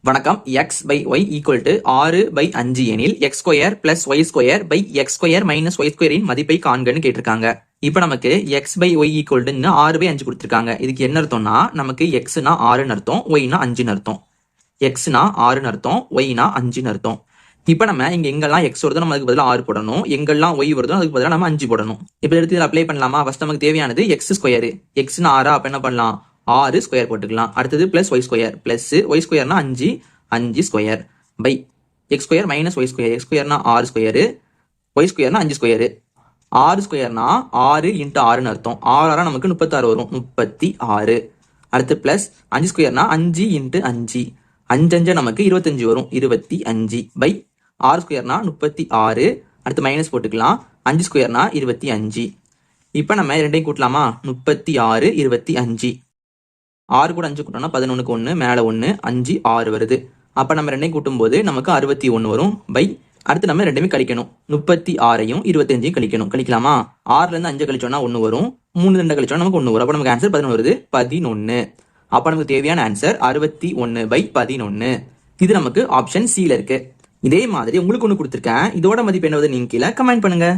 வணக்கம். X by y equal to 6/5 எனில் x square plus Y square by X square minus y ஸ்கொயரின் மதிப்பை காண்கன்னு கேட்டிருக்காங்க. இப்போ நமக்கு x by y equal to 6/5 கொடுத்துருக்காங்க. இதுக்கு என்ன அர்த்தம்னா நமக்கு எக்ஸ்னா 6ன்னு அர்த்தம், ஒய்னா 5ன்னு அர்த்தம். எக்ஸ்னா 6ன்னு அர்த்தம், ஒய்னா 5ன்னு அர்த்தம். இப்போ நம்ம இங்க எங்கெல்லாம் எக்ஸ் வருதோ நம்ம அதுக்கு பதிலாக 6 போடணும், எங்கெல்லாம் ஒய் வருதோ அதுக்கு பதிலாக நம்ம 5 போடணும். இப்போ எடுத்து இதில் அப்ளை பண்ணலாமா? ஃபர்ஸ்ட் நமக்கு தேவையானது எக்ஸ் ஸ்கொயர். எக்ஸ்னா 6 அப்ப என்ன பண்ணலாம்? 6 ஸ்கொயர் போட்டுக்கலாம். அடுத்தது plus Y square, plus Y ஸ்கொயர்னா 5 square by X square minus Y square. X ஸ்கொயர்னா 6 ஸ்கொயர், ஒய் ஸ்கொயர்னா 5 ஸ்கொயர். 6 ஸ்கொயர்னா 6 இன்ட்டு 6ன்னு அர்த்தம். 6 நமக்கு 36 வரும், 36. அடுத்து பிளஸ் 5 ஸ்கொயர்னா 5 இன்ட்டு 5, 5 நமக்கு 25 வரும், 25 பை 6 ஸ்கொயர்னா 36. அடுத்து மைனஸ் போட்டுக்கலாம். 5 ஸ்கொயர்னா 25. இப்போ நம்ம ரெண்டையும் கூட்டலாமா? 36, 25. 6 கூட 5 கூட்டோம்னா 11க்கு 1, மேலே 1, 5, 6 வருது. அப்போ நம்ம ரெண்டையும் கூட்டும் போது நமக்கு 61 வரும் பை. அடுத்து நம்ம ரெண்டுமே கழிக்கணும். 36ஐயும் 25ஐயும் கழிக்கணும். கழிக்கலாமா? 6லேருந்து 5 கழிச்சோம்னா 1 வரும், 3 2 கழிச்சோம்னா நமக்கு 1 வரும். அப்போ நமக்கு ஆன்சர் 11 வருது, 11. அப்போ நமக்கு தேவையான ஆன்சர் 61/11. இது நமக்கு ஆப்ஷன் சில இருக்கு. இதே மாதிரி உங்களுக்கு ஒன்று கொடுத்துருக்கேன். இதோட மதிப்பு என்ன வருது நீங்க கீழே கமெண்ட் பண்ணுங்க.